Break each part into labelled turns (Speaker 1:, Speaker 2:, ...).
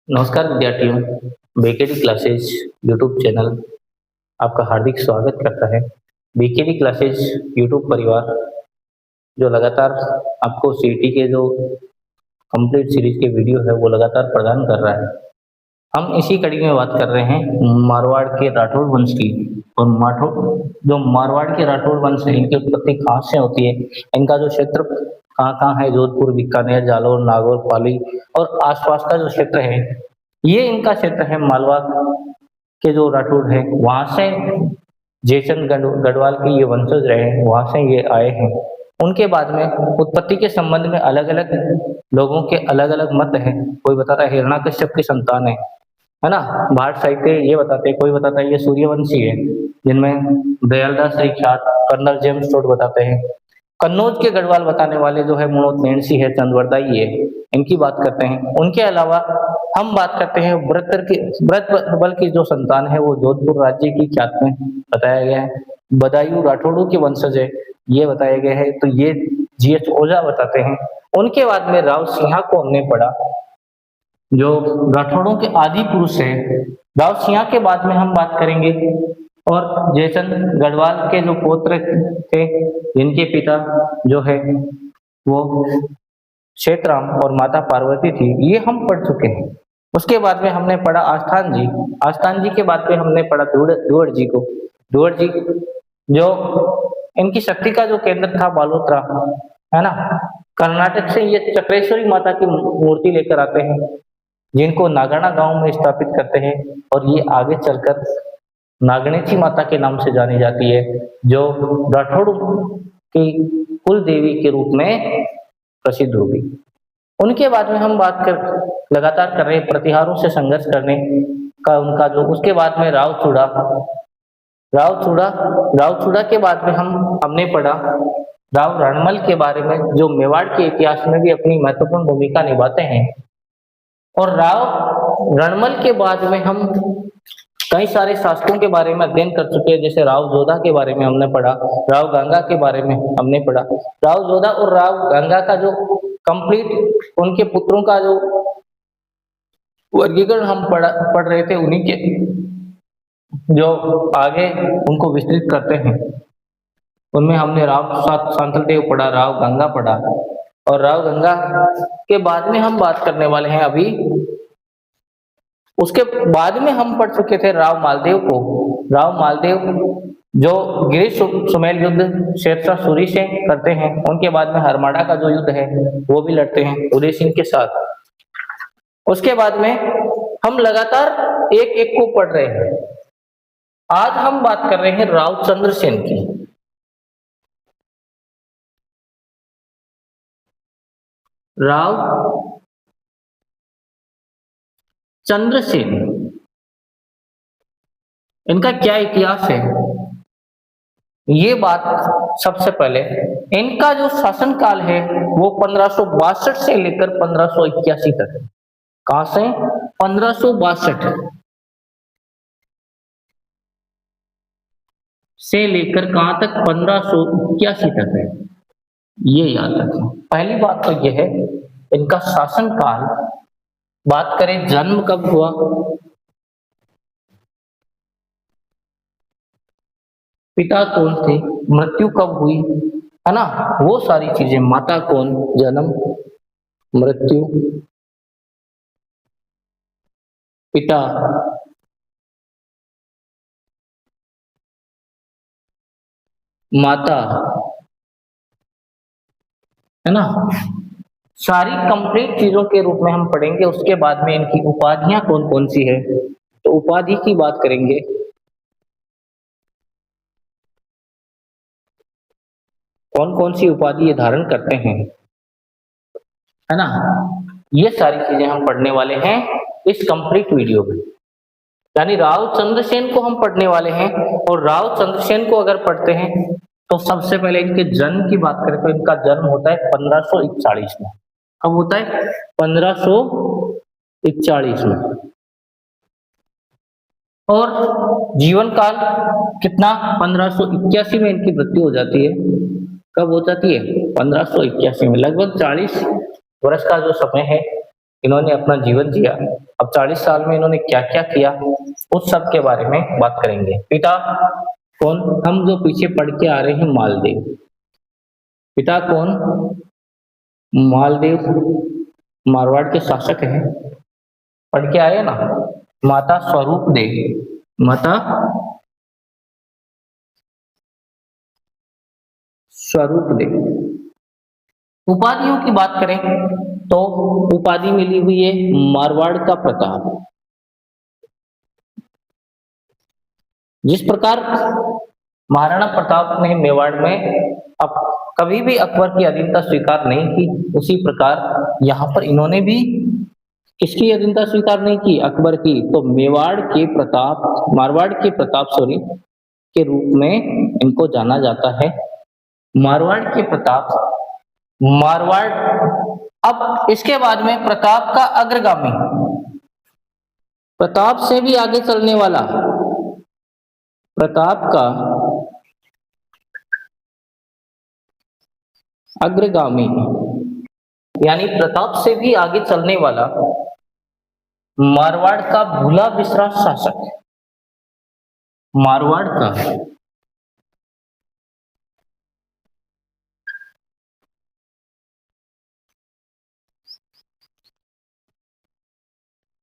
Speaker 1: नमस्कार विद्यार्थियों, BKD classes YouTube channel आपका हार्दिक स्वागत करता है। बीकेडी क्लासेज यूट्यूब परिवार जो लगातार आपको सीईटी के जो कंप्लीट सीरीज के वीडियो है वो लगातार प्रदान कर रहा है। हम इसी कड़ी में बात कर रहे हैं मारवाड़ के राठौड़ वंश की। और जो मारवाड़ के राठौड़ वंश है, इनकी उत्पत्ति कहाँ से होती है, इनका जो क्षेत्र कहाँ कहाँ है, जोधपुर, बीकानेर, जालौर, नागौर, पाली और आसपास का जो क्षेत्र है, ये इनका क्षेत्र है। मालवा के जो राठौड़ है वहां से जयचंद गढ़वाल के ये वंशज रहे, वहां से ये आए हैं। उनके बाद में उत्पत्ति के संबंध में अलग अलग लोगों के अलग अलग मत हैं। कोई बताता है हिरण्याकश्यप की संतान है ना। भाट साहित्य ये बताते हैं, कोई बताता है ये सूर्यवंशी है, जिनमें दयालदास रिख्यात, कर्नल जेम्स टोड बताते हैं। कन्नौज के गढ़वाल बताने वाले जो है मनोज नेणसी है, चंद्रवरदाई है, इनकी बात करते हैं। उनके अलावा हम बात करते हैं व्रत की जो संतान है वो जोधपुर राज्य की ख्यात में बताया गया है। बदायूं राठौड़ों के वंशज है, ये बताया गया है। तो ये जीएच ओझा बताते हैं। उनके बाद में राव सिंहा को हमने पढ़ा, जो राठौड़ों के आदि पुरुष है। राव सिंहा के बाद में हम बात करेंगे और जयचंद गढ़वाल के जो पौत्र थे, जिनके पिता जो है वो क्षेत्राम और माता पार्वती थी, ये हम पढ़ चुके हैं। उसके बाद में हमने पढ़ा आस्थान जी के बाद में हमने पढ़ा दुवड़ जी को। दुवड़ जी जो इनकी शक्ति का जो केंद्र था बालोतरा, है ना। कर्नाटक से ये चक्रेश्वरी माता की मूर्ति लेकर आते हैं, जिनको नागाना गांव में स्थापित करते हैं, और ये आगे चलकर नागणेची माता के नाम से जानी जाती है, जो राठौड़ की कुल देवी के रूप में प्रसिद्ध होगी। उनके बाद में हम लगातार कर रहे हैं प्रतिहारों से संघर्ष करने का उनका जो। उसके बाद में राव चूड़ा के बाद में हमने पढ़ा राव रणमल के बारे में, जो मेवाड़ के इतिहास में भी अपनी महत्वपूर्ण भूमिका निभाते हैं। और राव रणमल के बाद में हम कई सारे शासकों के बारे में अध्ययन कर चुके हैं, जैसे राव जोधा के बारे में हमने पढ़ा, राव गंगा के बारे में हमने पढ़ा। राव जोधा और राव गंगा का जो कंप्लीट उनके पुत्रों का जो वर्गीकरण हम पढ़ रहे थे, उन्हीं के जो आगे उनको विस्तृत करते हैं, उनमें हमने राव शांतलदेव पढ़ा, राव गंगा पढ़ा। और राव गंगा के बाद में हम बात करने वाले हैं अभी, उसके बाद में हम पढ़ चुके थे राव मालदेव को। राव मालदेव जो गिरी सुमेल युद्ध शेरशाह सूरी से करते हैं, उनके बाद में हरमाड़ा का जो युद्ध है वो भी लड़ते हैं उदय सिंह के साथ। उसके बाद में हम लगातार एक एक को पढ़ रहे हैं। आज हम बात कर रहे हैं राव चंद्रसेन की। राव चंद्रसेन, इनका क्या इतिहास है, ये बात सबसे पहले, इनका जो शासनकाल है वो 1562 से लेकर 1581 तक है। कहां से? 1562 से लेकर कहां तक? 1581 तक है, ये याद रखें। पहली बात तो यह है इनका शासनकाल। बात करें जन्म कब हुआ, पिता कौन थे, मृत्यु कब हुई, है ना, वो सारी चीजें। माता कौन, जन्म, मृत्यु, पिता, माता, है ना, सारी कंप्लीट चीजों के रूप में हम पढ़ेंगे। उसके बाद में इनकी उपाधियां कौन कौन सी है, तो उपाधि की बात करेंगे। कौन कौन सी उपाधि ये धारण करते हैं, है ना, ये सारी चीजें हम पढ़ने वाले हैं इस कंप्लीट वीडियो में। यानी राव चंद्रसेन को हम पढ़ने वाले हैं। और राव चंद्रसेन को अगर पढ़ते हैं तो सबसे पहले इनके जन्म की बात करें तो इनका जन्म होता है 1541 में। कब होता है? 1541 में। और जीवन काल कितना? 1581 में इनकी मृत्यु हो जाती है। कब हो जाती है? 1581 में। लगभग वर्ष का जो समय है, इन्होंने अपना जीवन जिया। अब 40 साल में इन्होंने क्या-क्या किया, उस सब के बारे में बात करेंगे। पिता कौन? हम जो पीछे पढ़ के आ रहे हैं मालदेव। पिता कौन? मालदेव मारवाड़ के शासक हैं। पढ़ के आए ना। माता स्वरूप देवी। माता स्वरूप देवी। उपाधियों की बात करें तो उपाधि मिली हुई है मारवाड़ का प्रताप। जिस प्रकार महाराणा प्रताप ने मेवाड़ में अब कभी भी अकबर की अधीनता स्वीकार नहीं की, उसी प्रकार यहाँ पर इन्होंने भी किसकी अधीनता स्वीकार नहीं की? अकबर की। तो मेवाड़ के प्रताप, मारवाड़ के प्रताप के रूप में इनको जाना जाता है। मारवाड़ के प्रताप, मारवाड़। अब इसके बाद में प्रताप का अग्रगामी, प्रताप से भी आगे चलने वाला, प्रताप का अग्रगामी यानी प्रताप से भी आगे चलने वाला मारवाड़ का भूला बिसरा शासक। मारवाड़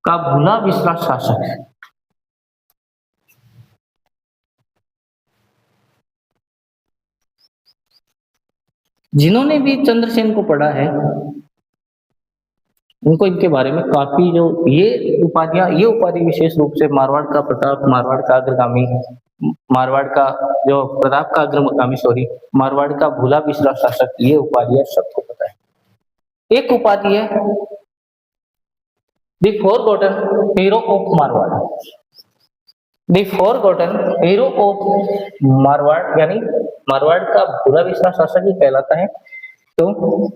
Speaker 1: का भूला बिसरा शासक। जिन्होंने भी चंद्रसेन को पढ़ा है उनको इनके बारे में काफी जो ये उपाधि विशेष रूप से मारवाड़ का प्रताप, मारवाड़ का अग्रगामी, मारवाड़ का जो प्रताप का अग्रगामी मारवाड़ का भूला बिसरा शासक, ये उपाधियां सबको पता है। एक उपाधि है the forgotten hero of Marwar. The forgotten hero of Marwar यानी मारवाड़ का भूला बिसरा शासक ही कहलाता है। तो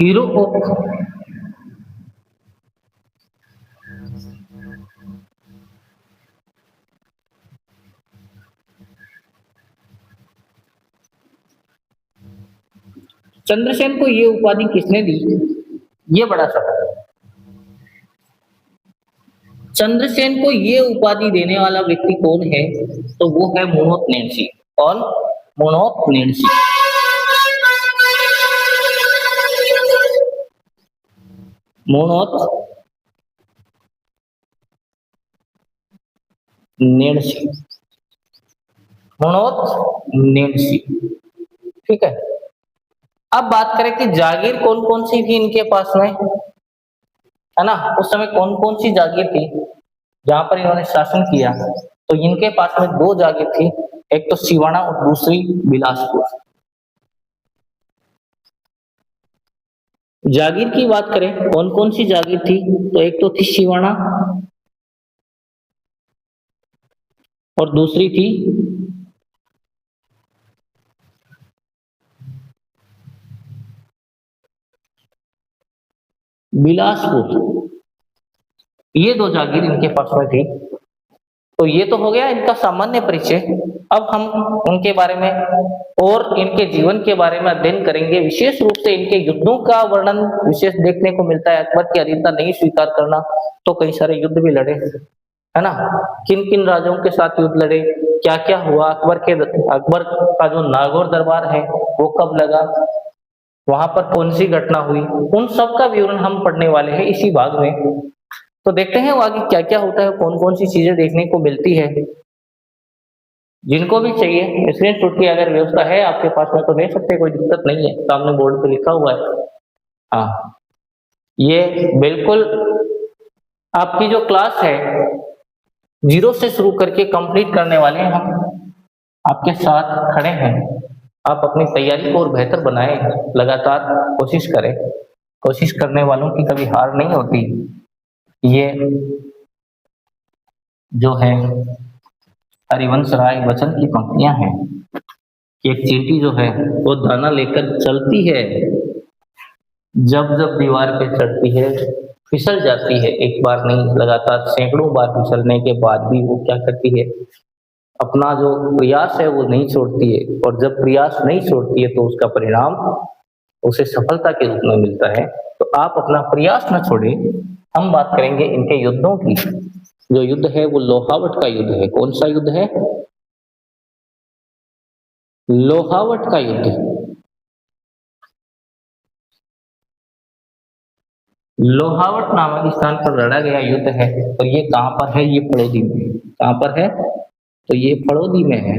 Speaker 1: हीरो ऑफ चंद्रसेन को ये उपाधि किसने दी? ये बड़ा सवाल है। चंद्रसेन को ये उपाधि देने वाला व्यक्ति कौन है? तो वो है मोनोत नेन्सी। कौन? मोनोत नेन्सी। मोनोत नेन्सी। मोनोत नेन्सी। ठीक है। अब बात करें कि जागीर कौन कौन सी थी इनके पास में, है ना? उस समय कौन कौन सी जागीर थी जहां पर इन्होंने शासन किया? तो इनके पास में दो जागीर थी, एक तो सिवाना और दूसरी बिलासपुर। जागीर की बात करें कौन कौन सी जागीर थी, तो एक तो थी सिवाना और दूसरी थी बिलासपुर। ये दो जागीर इनके पास में थी। तो ये तो हो गया इनका सामान्य परिचय। अब हम उनके बारे में और इनके जीवन के बारे में अध्ययन करेंगे। विशेष रूप से इनके युद्धों का वर्णन विशेष देखने को मिलता है। अकबर की अधीनता नहीं स्वीकार करना, तो कई सारे युद्ध भी लड़े, है ना? किन किन राजाओं के साथ युद्ध लड़े, क्या क्या हुआ, अकबर का जो नागौर दरबार है वो कब लगा, वहां पर कौन सी घटना हुई, उन सब का विवरण हम पढ़ने वाले हैं इसी भाग में। तो देखते हैं वो आगे क्या क्या होता है, कौन कौन सी चीजें देखने को मिलती है। जिनको भी चाहिए स्क्रीनशॉट की अगर व्यवस्था है आपके पास में तो ले सकते हैं, कोई दिक्कत नहीं है। सामने बोर्ड पे लिखा हुआ है। हाँ, ये बिल्कुल आपकी जो क्लास है 0 से शुरू करके कंप्लीट करने वाले हैं हम, आपके साथ खड़े हैं। आप अपनी तैयारी को और बेहतर बनाएं, लगातार कोशिश करें। कोशिश करने वालों की कभी हार नहीं होती। ये जो है हरिवंश राय बच्चन की पंक्तियां हैं कि एक चींटी जो है वो दाना लेकर चलती है, जब जब दीवार पे चढ़ती है फिसल जाती है, एक बार नहीं लगातार सैकड़ों बार फिसलने के बाद भी वो क्या करती है, अपना जो प्रयास है वो नहीं छोड़ती है, और जब प्रयास नहीं छोड़ती है तो उसका परिणाम उसे सफलता के रूप में मिलता है। तो आप अपना प्रयास न छोड़ें। हम बात करेंगे इनके युद्धों की। जो युद्ध है वो लोहावट का युद्ध है। कौन सा युद्ध है? लोहावट का युद्ध। लोहावट नामक स्थान पर लड़ा गया युद्ध है, और ये कहाँ पर है? ये फड़ौदी में। कहाँ पर है? तो ये फड़ौदी में है।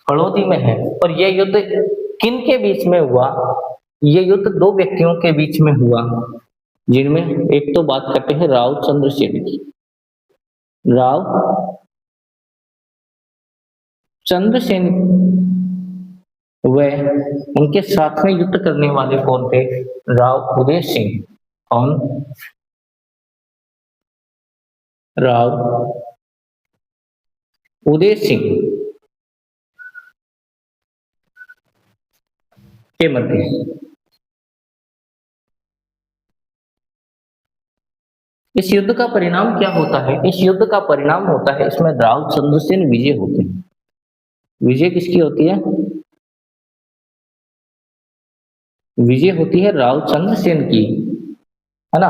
Speaker 1: फड़ौदी में है। और ये युद्ध किन के बीच में हुआ? ये युद्ध दो व्यक्तियों के बीच में हुआ, जिनमें एक तो बात करते हैं राव चंद्रसेन की। राव चंद्रसेन व उनके साथ में युद्ध करने वाले कौन थे? राव उदय सिंह। कौन? राव उदय सिंह के मध्य। इस युद्ध का परिणाम क्या होता है? इस युद्ध का परिणाम होता है, इसमें राव चंद्रसेन विजय होते हैं। विजय किसकी होती है? विजय होती है राव चंद्रसेन की, है ना।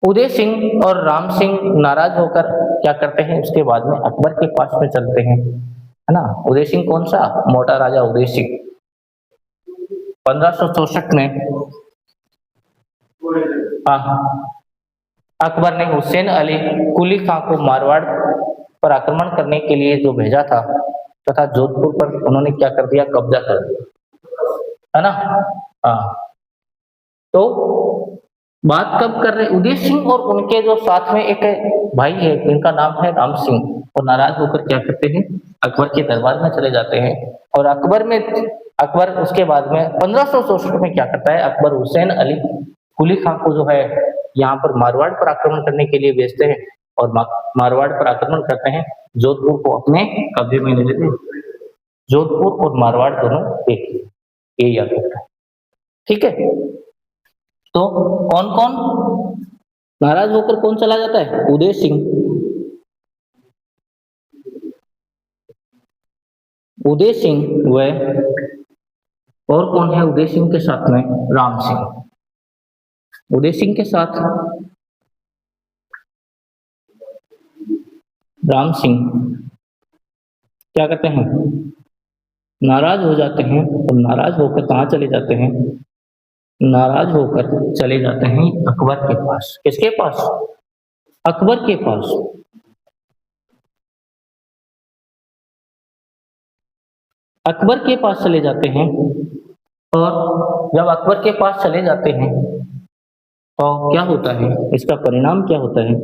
Speaker 1: उदय सिंह और राम सिंह नाराज होकर क्या करते हैं, उसके बाद में अकबर के पास में चलते हैं, है ना। उदय सिंह कौन सा? मोटा राजा उदय सिंह। 1564 में हाँ, अकबर ने हुसैन अली कुली खां को मारवाड़ पर आक्रमण करने के लिए जो भेजा था, तथा जोधपुर पर उन्होंने क्या कर दिया? कब्जा कर दिया, है ना। हाँ, तो बात कब कर रहे? उदय सिंह और उनके जो साथ में एक भाई है, जिनका नाम है राम सिंह, और नाराज होकर क्या करते हैं? अकबर के दरबार में चले जाते हैं। और अकबर उसके बाद में 1564 में क्या करता है? अकबर हुसैन अली कुली खां को जो है यहाँ पर मारवाड़ पर आक्रमण करने के लिए भेजते हैं, और मारवाड़ पर आक्रमण करते हैं, जोधपुर को अपने कब्जे में ले लेते हैं। जोधपुर और मारवाड़ दोनों एक ही, ये याद रखना है, ठीक है। तो कौन कौन नाराज होकर कौन चला जाता है? उदय सिंह। उदय सिंह व और कौन है उदय सिंह के साथ में? राम सिंह। उदय सिंह के साथ राम सिंह क्या करते हैं? नाराज हो जाते हैं, और नाराज होकर कहाँ चले जाते हैं? नाराज होकर चले जाते हैं अकबर के पास। किसके पास? अकबर के पास। अकबर के पास चले जाते हैं, और जब अकबर के पास चले जाते हैं तो क्या होता है? इसका परिणाम क्या होता है?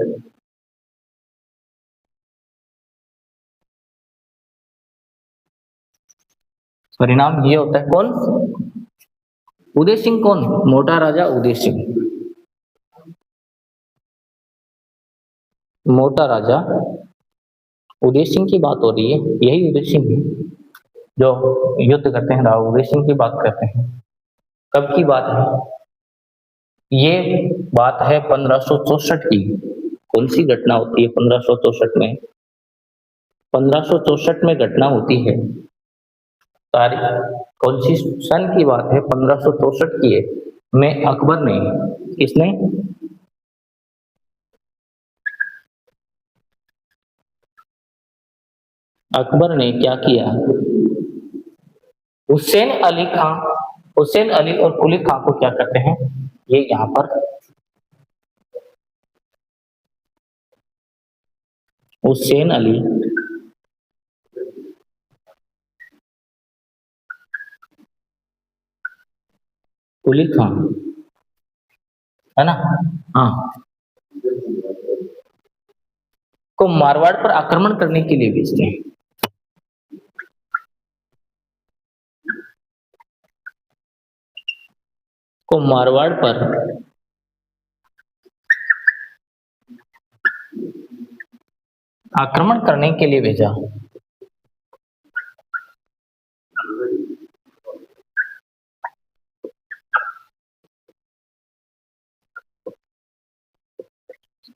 Speaker 1: परिणाम ये होता है, कौन? उदय सिंह। कौन? मोटा राजा उदय सिंह। मोटा राजा उदय सिंह की बात हो रही है, यही उदय सिंह है जो युद्ध करते हैं। राव उदय सिंह की बात करते हैं। कब की बात है? ये बात है 1564 की। कौन सी घटना होती है 1564 में? 1564 में घटना होती है, तारीख कौन सी सन की बात है? 1564 की है, में अकबर ने, किसने? अकबर ने क्या किया? हुसैन अली खां, हुसैन अली और कुली खां को क्या करते हैं? ये यहाँ पर हुसैन अली कुली खां, है ना। हाँ, को मारवाड़ पर आक्रमण करने के लिए भेजते हैं। को मारवाड़ पर आक्रमण करने के लिए भेजा।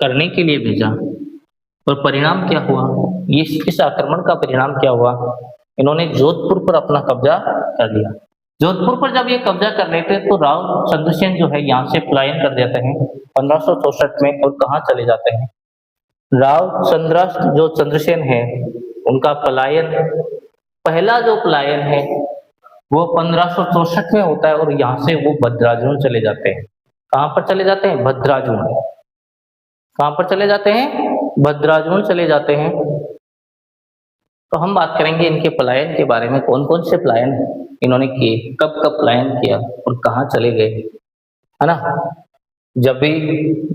Speaker 1: करने के लिए भेजा और परिणाम क्या हुआ, ये इस आक्रमण का परिणाम क्या हुआ, इन्होंने जोधपुर पर अपना कब्जा कर लिया। जोधपुर पर जब ये कब्जा कर लेते तो राव चंद्रसेन जो है यहाँ से पलायन कर देते हैं 1564 में, और कहाँ चले जाते हैं, राव जो चंद्रसेन है उनका पलायन, पहला जो पलायन है वो 1564 में होता है, और यहाँ से वो भद्राजुन चले जाते हैं। कहाँ पर चले जाते हैं, भद्राजुन। कहाँ पर चले जाते हैं, भद्राजुन चले जाते हैं। तो हम बात करेंगे इनके पलायन के बारे में, कौन कौन से पलायन इन्होंने किए, कब कब पलायन किया और कहाँ चले गए, है ना। जब भी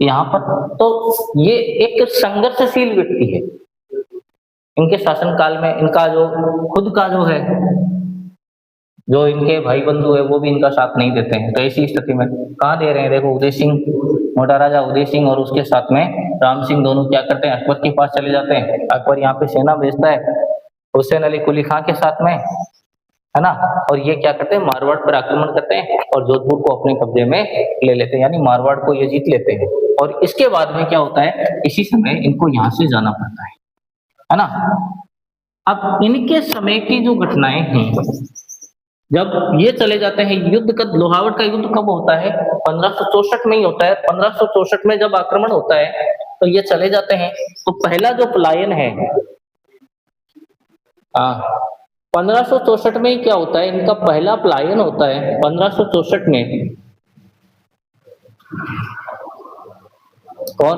Speaker 1: यहाँ पर, तो ये एक संघर्षशील व्यक्ति है। इनके शासनकाल में इनका जो खुद का जो है, जो इनके भाई बंधु है वो भी इनका साथ नहीं देते हैं। तो ऐसी स्थिति में कहाँ दे रहे हैं, देखो उदय सिंह, मोटा राजा उदय सिंह और उसके साथ में राम सिंह दोनों क्या करते हैं, अकबर के पास चले जाते हैं। अकबर यहाँ पे सेना भेजता है हुसैन अली कुली खां के साथ में, है ना, और ये क्या करते हैं, मारवाड़ पर आक्रमण करते हैं और जोधपुर को अपने कब्जे में ले लेते हैं, यानी मारवाड़ को ये जीत लेते हैं। और इसके बाद में क्या होता है, इसी समय इनको यहाँ से जाना पड़ता है ना। अब इनके समय की जो घटनाएं हैं, जब ये चले जाते हैं, युद्ध का, लोहावट का युद्ध कब होता है, 1564 में ही होता है। 1564 में जब आक्रमण होता है तो ये चले जाते हैं। तो पहला जो पलायन है, 1564 में ही क्या होता है, इनका पहला पलायन होता है 1564 में। कौन,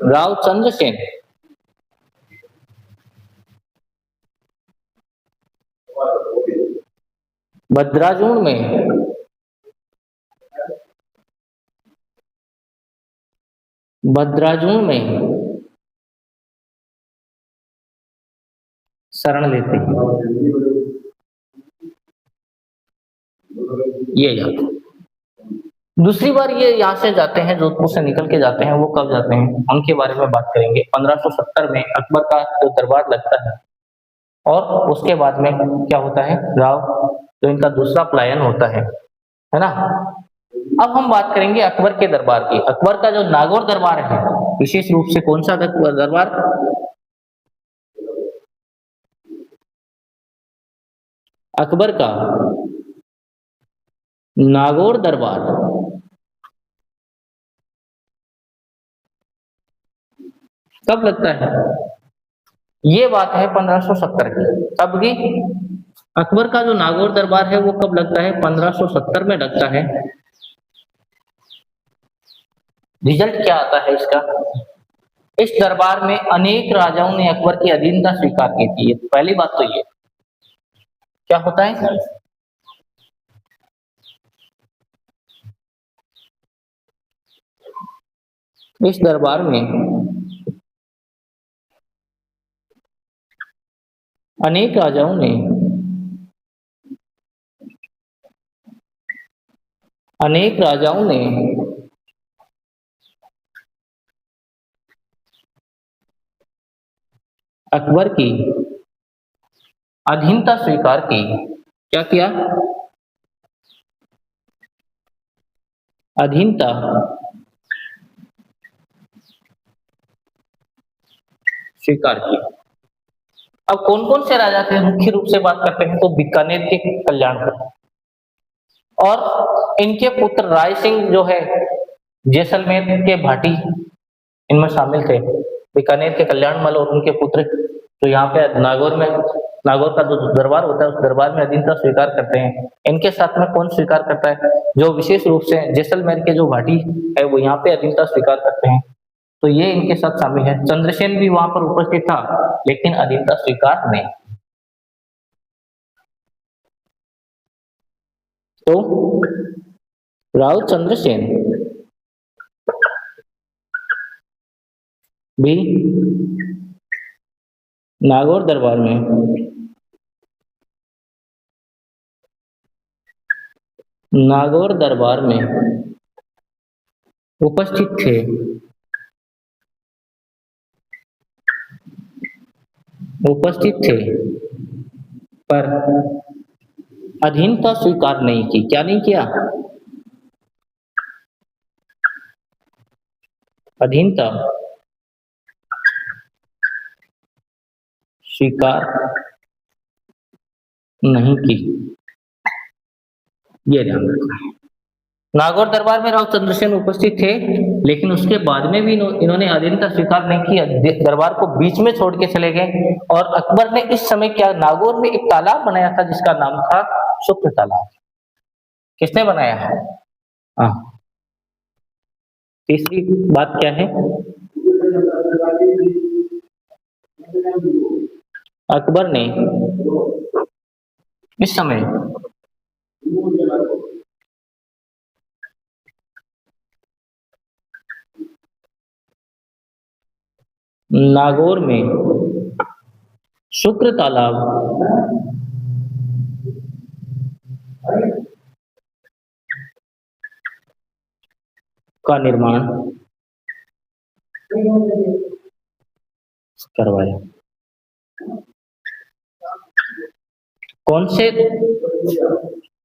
Speaker 1: राव चंद्रसेन। भद्राजुन में शरण लेते हैं, ये जाते हैं। दूसरी बार ये यहाँ से जाते हैं, जोधपुर से निकल के जाते हैं, वो कब जाते हैं उनके बारे में बात करेंगे। 1570 में अकबर का जो दरबार लगता है, और उसके बाद में क्या होता है, राव जो इनका दूसरा पलायन होता है ना। अब हम बात करेंगे अकबर के दरबार की। अकबर का जो नागौर दरबार है, विशेष रूप से कौन सा दरबार, अकबर का नागौर दरबार कब लगता है, ये बात है 1570 की। कब की, अकबर का जो नागौर दरबार है वो कब लगता है, 1570 में लगता है। रिजल्ट क्या आता है इसका, इस दरबार में अनेक राजाओं ने अकबर की अधीनता स्वीकार की थी। पहली बात तो ये क्या होता है, इस दरबार में अनेक राजाओं ने अकबर की अधीनता स्वीकार की। क्या किया, अधीनता स्वीकार की। अब कौन कौन से राजा थे, मुख्य रूप से बात करते हैं तो बीकानेर के कल्याणपुर, और इनके पुत्र राय सिंह जो है जैसलमेर के भाटी इनमें शामिल थे। बीकानेर के कल्याणमल और उनके पुत्र जो यहाँ पे नागौर का जो दरबार होता है उस दरबार में अधीनता स्वीकार करते हैं। इनके साथ में कौन स्वीकार करता है, जो विशेष रूप से जैसलमेर के जो भाटी है वो यहाँ पे अधीनता स्वीकार करते हैं। तो ये इनके साथ शामिल है। चंद्रसेन भी वहां पर उपस्थित था, लेकिन अधीनता स्वीकार नहीं। तो राव चंद्रसेन भी नागौर दरबार में उपस्थित थे, पर अधीनता स्वीकार नहीं की। क्या नहीं किया, अधीनता स्वीकार नहीं की, ये ध्यान रखना है। नागौर दरबार में राव चंद्रसेन उपस्थित थे, लेकिन उसके बाद में भी इन्होंने अधीनता स्वीकार नहीं किया, दरबार को बीच में छोड़ के चले गए। और अकबर ने इस समय क्या, नागौर में एक तालाब बनाया था जिसका नाम था शुक्र तालाब। किसने बनाया? हाँ। तीसरी बात क्या है? अकबर ने इस समय नागौर में शुक्र तालाब का निर्माण करवाया। कौन से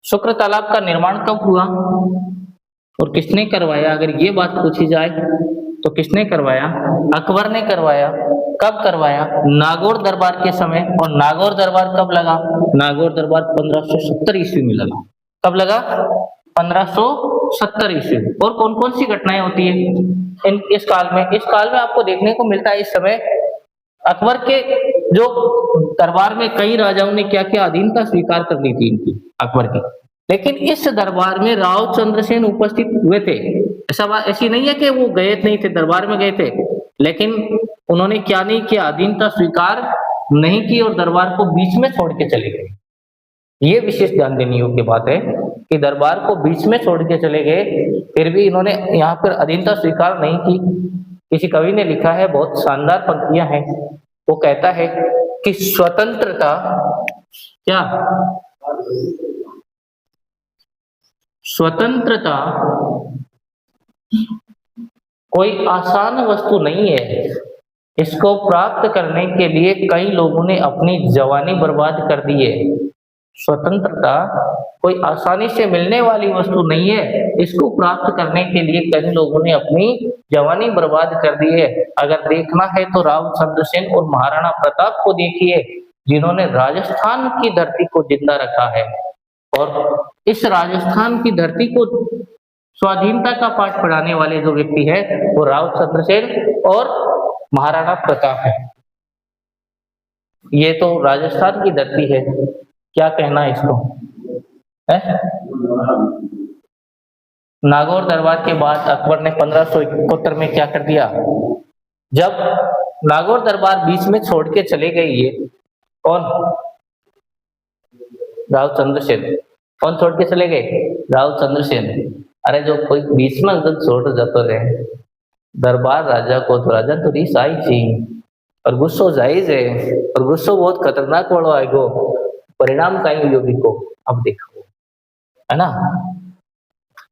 Speaker 1: शुक्र तालाब का निर्माण कब हुआ और किसने करवाया? अगर ये बात पूछी जाए तो किसने करवाया? अकबर ने करवाया। कब करवाया? नागौर दरबार के समय। और नागौर दरबार कब लगा? नागौर दरबार 1570 ईस्वी में लगा। कब लगा? 1570 ईस्वी। और कौन कौन सी घटनाएं होती है इस काल में? इस काल में आपको देखने को मिलता है, इस समय अकबर के जो दरबार में कई राजाओं ने क्या किया, अधीनता स्वीकार कर ली थी इनकी, अकबर की। लेकिन इस दरबार में राव चंद्रसेन उपस्थित हुए थे। ऐसी नहीं है कि वो गए नहीं थे, दरबार में गए थे, लेकिन उन्होंने क्या नहीं किया, अधीनता स्वीकार नहीं की और दरबार को बीच में छोड़ के चले गए। ये विशेष ध्यान देने योग्य बात है कि दरबार को बीच में छोड़ के चले गए, फिर भी इन्होंने यहाँ पर अधीनता स्वीकार नहीं की। किसी कवि ने लिखा है, बहुत शानदार पंक्तियां हैं। वो कहता है कि स्वतंत्रता क्या, स्वतंत्रता कोई आसान वस्तु नहीं है। इसको प्राप्त करने के लिए कई लोगों ने अपनी जवानी बर्बाद कर दी है। स्वतंत्रता कोई आसानी से मिलने वाली वस्तु नहीं है। इसको प्राप्त करने के लिए कई लोगों ने अपनी जवानी बर्बाद कर दी है। अगर देखना है तो राव चंद्रसेन और महाराणा प्रताप को देखिए, जिन्होंने राजस्थान की धरती को जिंदा रखा है। और इस राजस्थान की धरती को स्वाधीनता का पाठ पढ़ाने वाले जो व्यक्ति है वो राव चंद्रसेन और महाराणा प्रताप है। ये तो राजस्थान की धरती है, क्या कहना है इसको है? नागौर दरबार के बाद अकबर ने 1571 में क्या कर दिया? जब नागौर दरबार बीच में छोड़ के चले गए, ये कौन? राव चंद्रसेन। कौन छोड़ के चले गए? राव चंद्रसेन। अरे जो कोई बीच में छोड़ जाते रहे दरबार राजा को, तो राजा तो रीस आई थी और गुस्सो जायज है, और गुस्सो बहुत खतरनाक वालो आएगो, परिणाम कहीं योगी को अब देखो, है ना?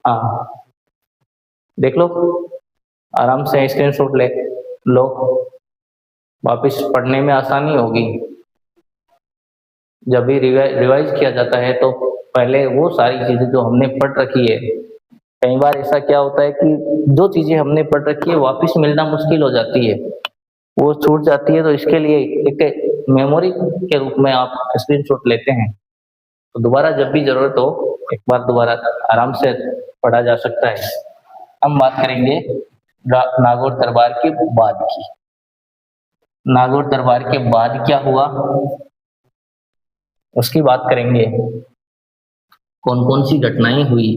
Speaker 1: हाँ, देख लो, आराम से स्क्रीनशॉट ले लो, वापिस पढ़ने में आसानी होगी। जब भी रिवाइज किया जाता है तो पहले वो सारी चीजें जो हमने पढ़ रखी है, कई बार ऐसा क्या होता है कि जो चीजें हमने पढ़ रखी है वापस मिलना मुश्किल हो जाती है, वो छूट जाती है। तो इसके लिए एक मेमोरी के रूप में आप स्क्रीनशॉट लेते हैं, तो दोबारा जब भी जरूरत हो एक बार दोबारा आराम से पढ़ा जा सकता है। हम बात करेंगे नागौर दरबार के बाद की। नागौर दरबार के बाद क्या हुआ उसकी बात करेंगे, कौन कौन सी घटनाएं हुई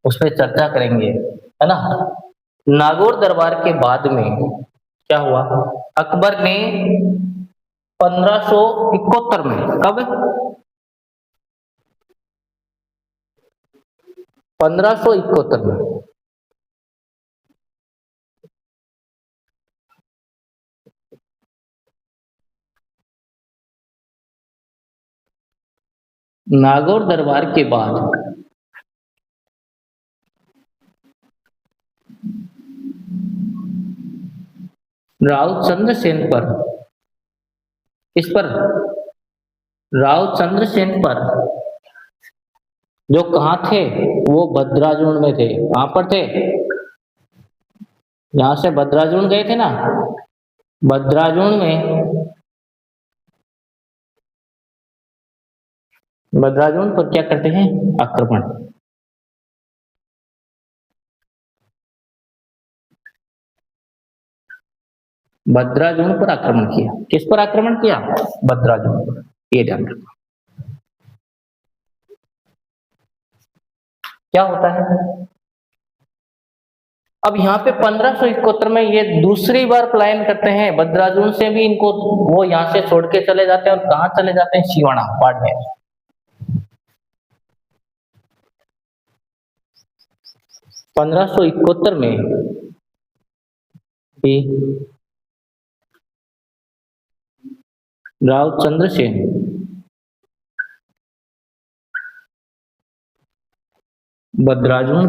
Speaker 1: उस पर चर्चा करेंगे, है ना? नागौर दरबार के बाद में क्या हुआ? अकबर ने 1571 में, कब? 1571 में नागौर दरबार के बाद राव चंद्रसेन पर, इस पर राव चंद्रसेन पर जो कहाँ थे, वो भद्राजुण में थे। कहाँ पर थे? यहां से भद्राजुण गए थे ना, भद्राजुण में, भद्राजुण पर क्या करते हैं, आक्रमण। भद्राजुण पर आक्रमण किया। किस पर आक्रमण किया, भद्राजुण पर, ये ध्यान रखना। क्या होता है, अब यहाँ पे 1571 में ये दूसरी बार पलायन करते हैं, भद्राजुण से भी इनको वो यहाँ से छोड़ के चले जाते हैं, और कहाँ चले जाते हैं, सिवाना, बाड़मेर। 1571 में राव चंद्रसेन भद्राजुण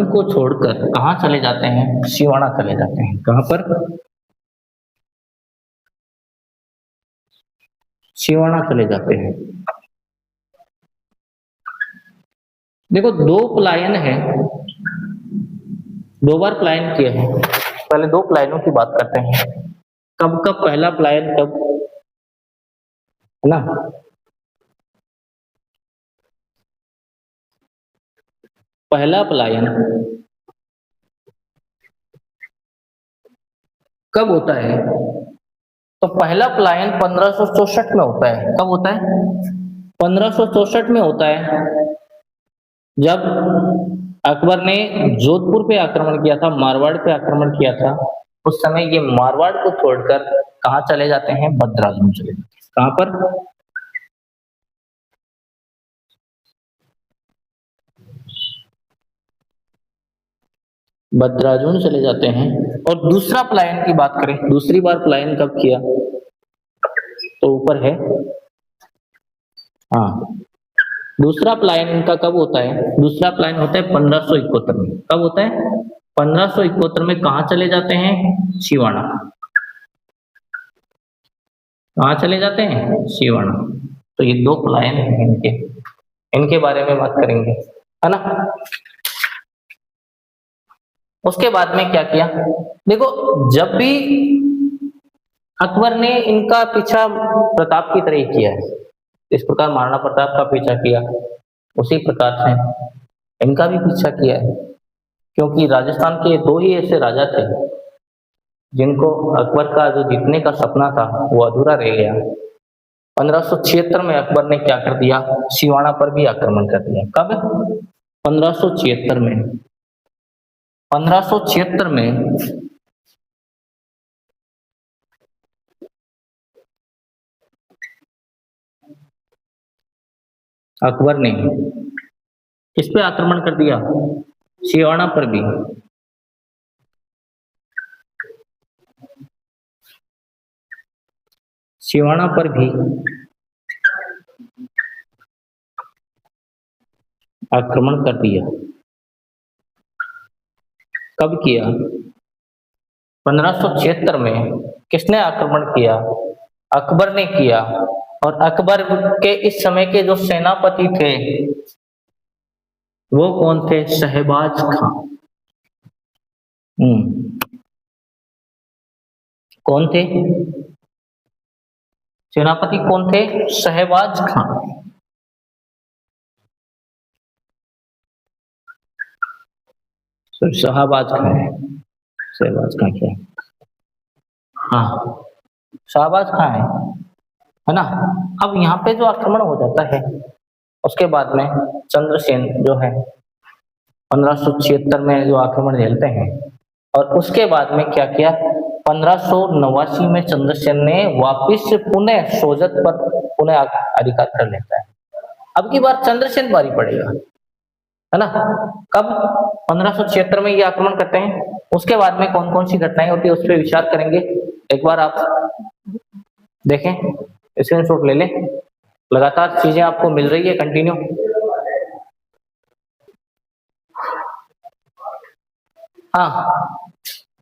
Speaker 1: को छोड़कर कहाँ चले जाते हैं, सिवाना चले जाते हैं। कहाँ पर, सिवाना चले जाते हैं। देखो दो पलायन है, दो बार पलायन किए हैं। पहले दो पलायनों की बात करते हैं, कब कब पहला पलायन, कब, है ना, पहला पलायन कब होता है, तो पहला पलायन 1564 में होता है। कब होता है, 1564 में होता है, जब अकबर ने जोधपुर पे आक्रमण किया था, मारवाड़ पे आक्रमण किया था। उस समय ये मारवाड़ को छोड़कर कहाँ चले जाते हैं, भद्राजुण चले जाते हैं। कहाँ पर, भद्राजुण चले जाते हैं। और दूसरा पलायन की बात करें, दूसरी बार पलायन कब किया, तो ऊपर है, हाँ, दूसरा पलायन इनका कब होता है, दूसरा पलायन होता है 1571 में। कब होता है, 1571 में। कहाँ चले जाते हैं, सिवाना। कहाँ चले जाते हैं, सिवाना। तो ये दो पलायन हैं इनके, इनके बारे में बात करेंगे, है ना। उसके बाद में क्या किया, देखो जब भी अकबर ने इनका पीछा प्रताप की तरह किया है, इस प्रकार महाराणा प्रताप का पीछा किया, उसी प्रकार से इनका भी पीछा किया है। क्योंकि राजस्थान के दो ही ऐसे राजा थे जिनको अकबर का जो जीतने का सपना था वो अधूरा रह गया। 1576 में अकबर ने क्या कर दिया, सिवाना पर भी आक्रमण कर दिया। कब, 1576 में। 1576 में अकबर ने किस पे आक्रमण कर दिया, सिवाना पर भी। सिवाना पर भी आक्रमण कर दिया। कब किया, 1576 में। किसने आक्रमण किया, अकबर ने किया। और अकबर के इस समय के जो सेनापति थे वो कौन थे, शहबाज खां। कौन थे, सेनापति कौन थे, शहबाज खां। शाहबाज खां है, शहबाज खां क्या है, हाँ शाहबाज खां है ना। अब यहाँ पे जो आक्रमण हो जाता है, उसके बाद में चंद्रसेन जो है 1576 में जो आक्रमण झेलते हैं, और उसके बाद में क्या किया, 1589 में चंद्रसेन ने वापिस पुनः सोजत पर पुनः अधिकार कर लेता है। अब की बार चंद्रसेन भारी पड़ेगा, है ना। कब, 1576 में ये आक्रमण करते हैं। उसके बाद में कौन कौन सी घटनाएं होती है उस पर विचार करेंगे। एक बार आप देखें, स्क्रीनशॉट ले लें, लगातार चीजें आपको मिल रही है कंटिन्यू। हाँ,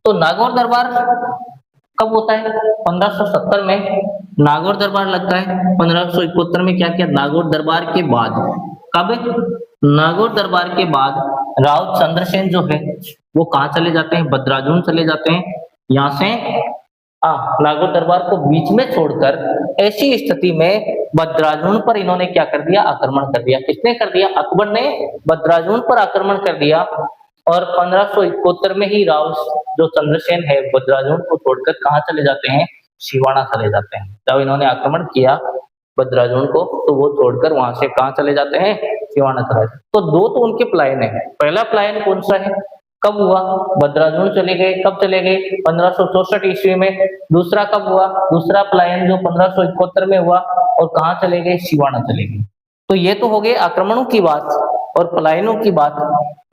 Speaker 1: तो नागौर दरबार कब होता है, 1570 में। नागौर दरबार लगता है 1571 में। क्या किया नागौर दरबार के बाद? कब? नागौर दरबार के बाद राव चंद्रसेन जो है वो कहाँ चले जाते हैं? बदराजून चले जाते हैं। यहाँ से नागौर दरबार को बीच में छोड़कर ऐसी स्थिति में बदराजून पर इन्होंने क्या कर दिया? आक्रमण कर दिया। किसने कर दिया? अकबर ने बदराजून पर आक्रमण कर दिया। और 1571 में ही राव जो चंद्रसेन है बदराजून को छोड़कर कहाँ चले जाते हैं? सिवाना चले जाते हैं। जब इन्होंने आक्रमण किया बदराजून को तो वो छोड़कर वहां से कहाँ चले जाते हैं? सिवाना चले जाते हैं। तो दो तो उनके पलायन है। पहला पलायन कौन सा है? कब हुआ? बदराजून चले गए। कब चले गए? 1564 ईस्वी में। दूसरा कब हुआ? दूसरा पलायन जो 1571 में हुआ। और कहाँ चले गए? सिवाना चले गए। तो ये तो हो गए आक्रमणों की बात और पलायनों की बात।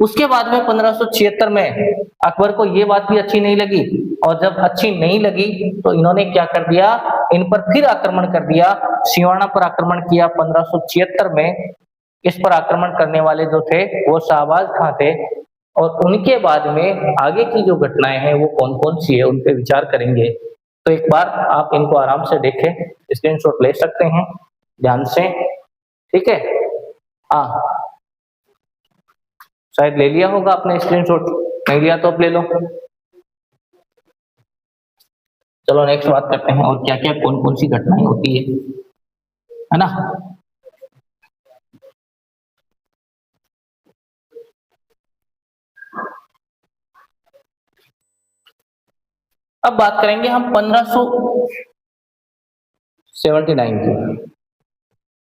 Speaker 1: उसके बाद में 1576 में अकबर को ये बात भी अच्छी नहीं लगी, और जब अच्छी नहीं लगी तो इन्होंने क्या कर दिया? इन पर फिर आक्रमण कर दिया। सिवाना पर आक्रमण किया 1576 में। इस पर आक्रमण करने वाले जो थे वो शाहबाज खां थे। और उनके बाद में आगे की जो घटनाएं हैं वो कौन कौन सी है उन पे विचार करेंगे। तो एक बार आप इनको आराम से देखें, स्क्रीनशॉट ले सकते हैं ध्यान से, ठीक है। हाँ, शायद ले लिया होगा आपने स्क्रीनशॉट, नहीं लिया तो अब ले लो। चलो नेक्स्ट बात करते हैं और क्या क्या कौन कौन सी घटनाएं होती है ना। अब बात करेंगे हम 1579 की,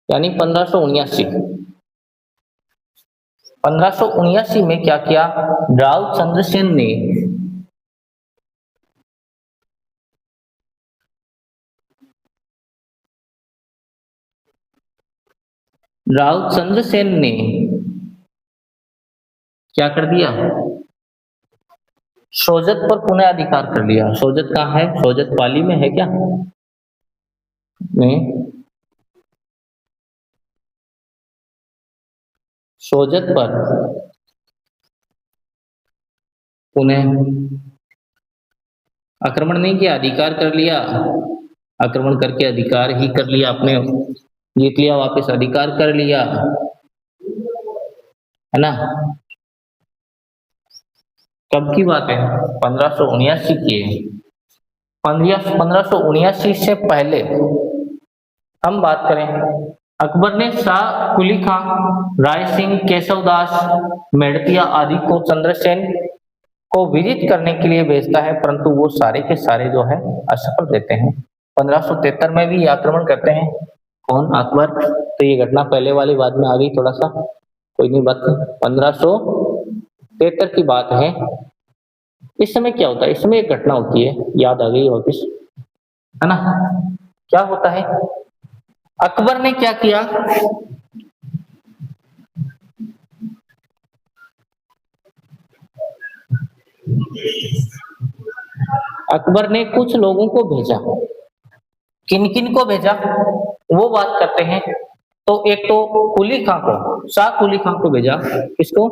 Speaker 1: यानी 1579। 1579 में क्या किया? राव चंद्रसेन ने क्या कर दिया? सोजत पर पुनः अधिकार कर लिया। सोजत कहाँ है? सोजत पाली में है क्या? नहीं, सोजत पर पुनः आक्रमण नहीं किया, अधिकार कर लिया। आक्रमण करके अधिकार ही कर लिया, आपने जीत लिया, वापस अधिकार कर लिया, है ना। कब की बात है? 1579 की है। 1579 से पहले हम बात करें, अकबर ने शाह कुली खां, राय सिंह, केशवदास, मेड़तिया आदि को चंद्रसेन को विजिट करने के लिए भेजता है, परंतु वो सारे के सारे जो है असफल रहते हैं। 1573 में भी आक्रमण करते हैं। कौन? अकबर। तो ये घटना पहले वाली बाद में आ गई, थोड़ा सा कोई नहीं बात। 1573 की बात है। इस समय क्या होता है? इस समय एक घटना होती है, याद आ गई वापिस, है ना। क्या होता है? अकबर ने क्या किया? अकबर ने कुछ लोगों को भेजा। किन किन को भेजा वो बात करते हैं। तो एक तो कुली खां को, शाह कुली खां को भेजा। किसको?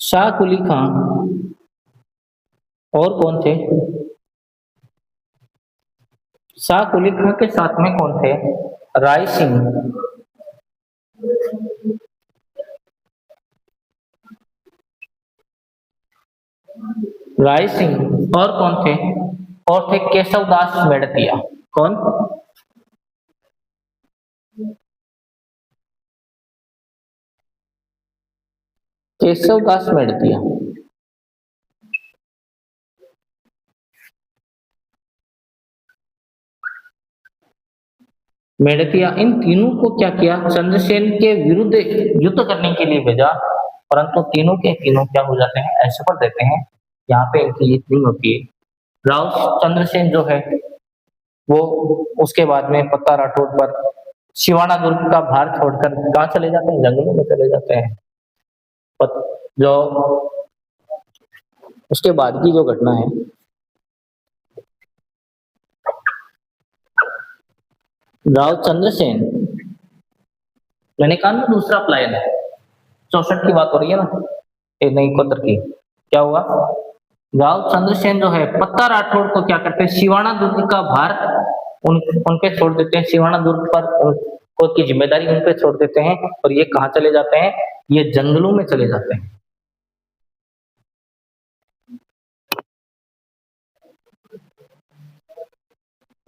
Speaker 1: शाह कुली खां। और कौन थे? शाह कुली खां के साथ में कौन थे? राय सिंह, राय सिंह। और कौन थे? और थे केशवदास मेड़तिया। कौन? केशवदास मेड़तिया। मेड़तिया, इन तीनों को क्या किया? चंद्रसेन के विरुद्ध युद्ध करने के लिए भेजा, परंतु तीनों के तीनों क्या हो जाते हैं? असफल रहते हैं। यहाँ पे इनकी जीत नहीं होती है। राव चंद्रसेन जो है वो उसके बाद में पत्ता राठौड़ पर सिवाना दुर्ग का भार छोड़कर कहाँ चले जाते हैं? जंगलों में चले जाते हैं। जो उसके बाद की जो घटना है, राव चंद्रसेन, मैंने कहा ना दूसरा प्लान है, 64 की बात हो रही है ना, नहीं 71 की। क्या हुआ? राव चंद्रसेन जो है पत्ता राठौड़ को क्या करते हैं, सिवाना दुर्ग का भार उन पे छोड़ देते हैं, सिवाना दुर्ग पर उनको की जिम्मेदारी उन पे छोड़ देते हैं और ये कहाँ चले जाते हैं, ये जंगलों में चले जाते हैं।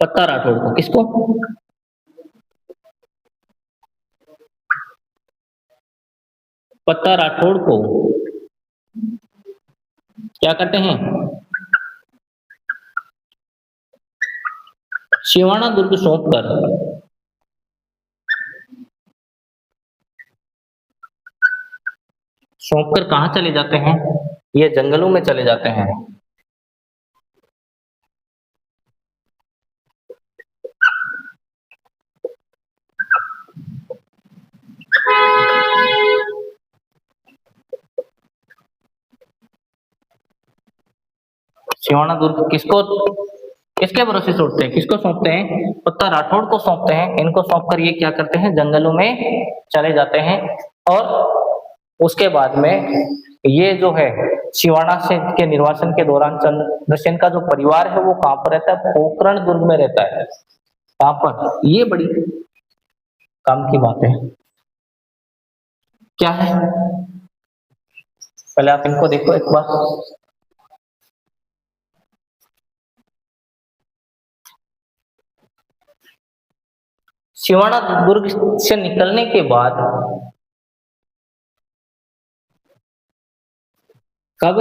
Speaker 1: पत्ता राठौड़ को, किसको? पत्ता राठौड़ को क्या करते हैं, सिवाना दुर्ग सौंपकर कहाँ चले जाते हैं, ये जंगलों में चले जाते हैं। सिवाना दुर्ग किसके भरोसे छोड़ते हैं, किसको सौंपते हैं, पत्ता राठौड़ को सौंपते हैं। इनको सौंपकर ये क्या करते हैं, जंगलों में चले जाते हैं। और उसके बाद में ये जो है सिवाना से के निर्वासन के दौरान चंद्रसेन का जो परिवार है वो कहाँ पर रहता है, पोखरण दुर्ग में रहता है। कहाँ पर, ये बड़ी काम की बात है। क्या है, पहले आप इनको देखो एक बार। सिवाना दुर्ग से निकलने के बाद कब,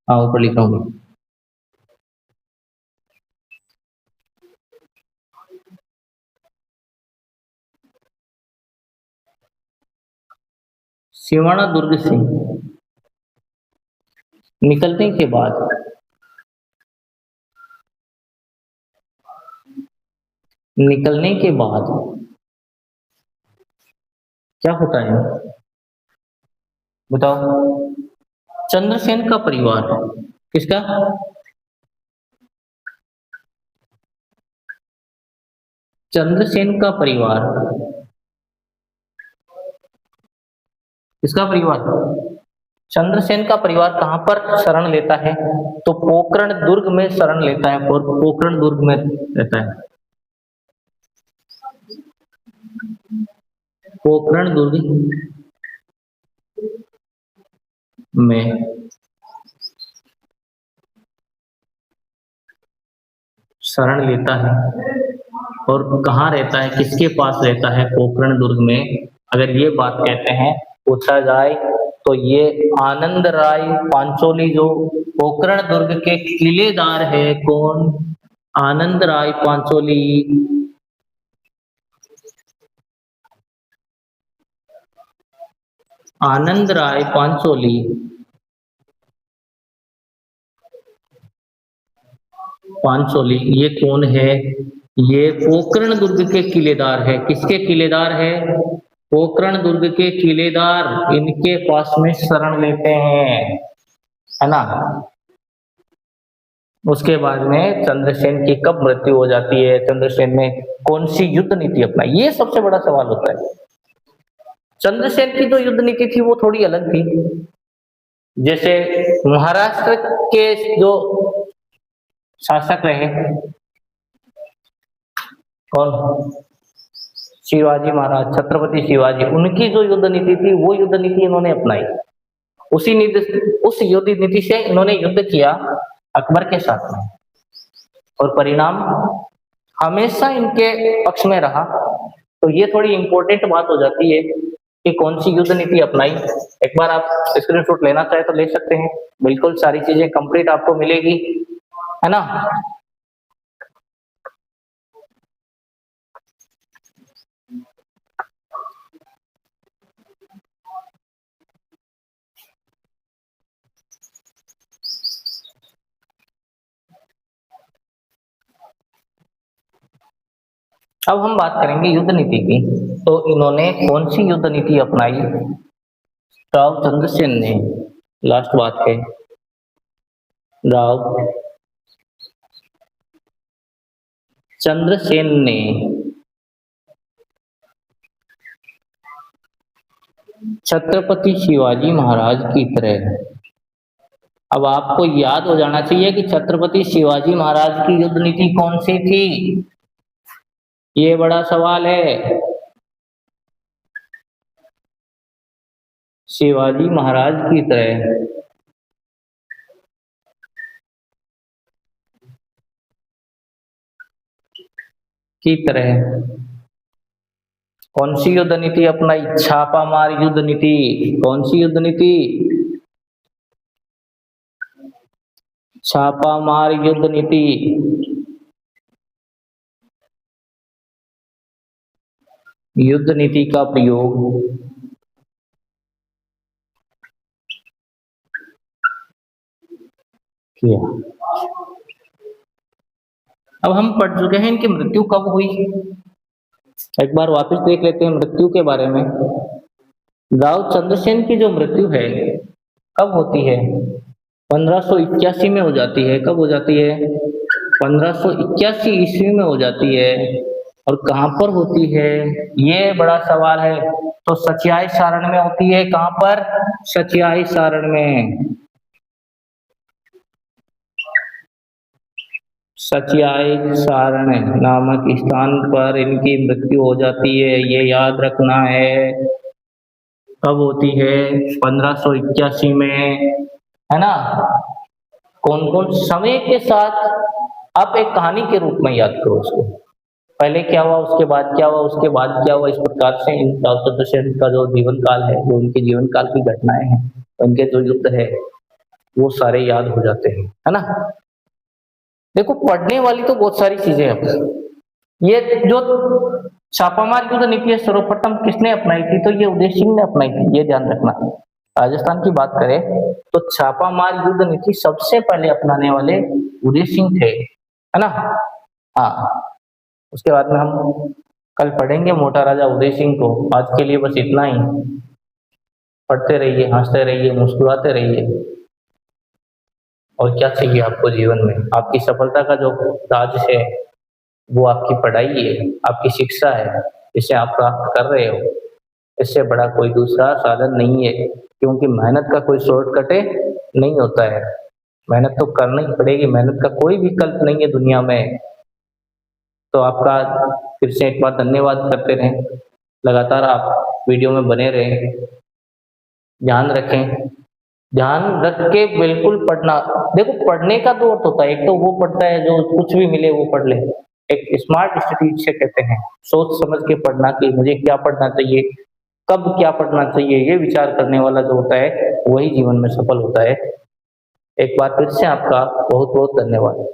Speaker 1: हाँ ऊपर लिखा हूँ, सिवाना दुर्ग से निकलने के बाद क्या होता है, बताओ। चंद्रसेन का परिवार, किसका, चंद्रसेन का परिवार, किसका परिवार, चंद्रसेन का परिवार कहां पर शरण लेता है, तो पोखरण दुर्ग में शरण लेता है और पोखरण दुर्ग में रहता है। पोखरण दुर्ग में शरण लेता है और कहाँ रहता है, किसके पास रहता है, पोखरण दुर्ग में। अगर ये बात कहते हैं, पूछा जाए तो ये आनंद राय पांचोली जो पोखरण दुर्ग के किलेदार है, कौन, आनंद राय पांचोली। आनंद राय पांचोली ये कौन है, ये पोखरण दुर्ग के किलेदार है। किसके किलेदार है, पोखरण दुर्ग के किलेदार इनके पास में शरण लेते हैं, है ना। उसके बाद में चंद्रसेन की कब मृत्यु हो जाती है, चंद्रसेन ने कौन सी युद्ध नीति अपनाई, ये सबसे बड़ा सवाल होता है। चंद्रसेन की जो युद्ध नीति थी वो थोड़ी अलग थी। जैसे महाराष्ट्र के जो शासक रहे, कौन, शिवाजी महाराज, छत्रपति शिवाजी, उनकी जो युद्ध नीति थी वो युद्ध नीति इन्होंने अपनाई। उस युद्ध नीति से इन्होंने युद्ध किया अकबर के साथ में और परिणाम हमेशा इनके पक्ष में रहा। तो ये थोड़ी इंपॉर्टेंट बात हो जाती है कि कौन सी युद्ध नीति अपनाई। एक बार आप स्क्रीनशॉट लेना चाहे तो ले सकते हैं, बिल्कुल सारी चीजें कंप्लीट आपको मिलेगी, है ना। अब हम बात करेंगे युद्ध नीति की। तो इन्होंने कौन सी युद्ध नीति अपनाई, राव चंद्रसेन ने, लास्ट बात है, राव चंद्रसेन ने छत्रपति शिवाजी महाराज की तरह अब आपको याद हो जाना चाहिए कि छत्रपति शिवाजी महाराज की युद्ध नीति कौन सी थी। ये बड़ा सवाल है। शिवाजी महाराज की तरह कौन सी युद्ध नीति अपनाई? छापामार युद्ध नीति। कौन सी युद्ध नीति? छापामार युद्ध नीति। युद्ध नीति का प्रयोग किया। अब हम पढ़ चुके हैं इनकी मृत्यु कब हुई। एक बार वापस देख लेते हैं मृत्यु के बारे में। राव चंद्रसेन की जो मृत्यु है कब होती है? 1581 में हो जाती है। कब हो जाती है? 1581 ईस्वी में हो जाती है। और कहां पर होती है? ये बड़ा सवाल है। तो सचियाई सारण में होती है। कहां पर? सचियाई सारण में। सचियाई सारण नामक स्थान पर इनकी मृत्यु हो जाती है। ये याद रखना है। कब होती है? 1581 में, है ना। कौन कौन समय के साथ आप एक कहानी के रूप में याद करो उसको। पहले क्या हुआ, उसके बाद क्या हुआ, उसके बाद क्या हुआ। इस प्रकार से इन राव चंद्रसेन का जो जीवन काल है, जो उनके जीवन काल की घटनाएं हैं, उनके जो युद्ध है, वो सारे याद हो जाते हैं, है ना। देखो पढ़ने वाली तो बहुत सारी चीजें हैं। ये जो छापामार युद्ध नीति है सर्वप्रथम किसने अपनाई थी? तो ये उदय सिंह ने अपनाई थी। ये ध्यान रखना। राजस्थान की बात करें तो छापामार युद्ध नीति सबसे पहले अपनाने वाले उदय सिंह थे, है ना। हाँ, उसके बाद में हम कल पढ़ेंगे मोटा राजा उदय सिंह को। आज के लिए बस इतना ही। पढ़ते रहिए, हंसते रहिए, मुस्कुराते रहिए। और क्या चाहिए आपको जीवन में? आपकी सफलता का जो राज है वो आपकी पढ़ाई है, आपकी शिक्षा है, इसे आप प्राप्त कर रहे हो। इससे बड़ा कोई दूसरा साधन नहीं है, क्योंकि मेहनत का कोई शॉर्टकट नहीं होता है। मेहनत तो करनी ही पड़ेगी। मेहनत का कोई विकल्प नहीं है दुनिया में। तो आपका फिर से एक बार धन्यवाद करते रहें। लगातार आप वीडियो में बने रहें। ध्यान रखें, ध्यान रख के बिल्कुल पढ़ना। देखो पढ़ने का दो अर्थ होता है। एक तो वो पढ़ता है जो कुछ भी मिले वो पढ़ ले। एक स्मार्ट स्टडी जिसे कहते हैं, सोच समझ के पढ़ना कि मुझे क्या पढ़ना चाहिए, कब क्या पढ़ना चाहिए, ये विचार करने वाला जो होता है वही जीवन में सफल होता है। एक बार फिर से आपका बहुत बहुत धन्यवाद।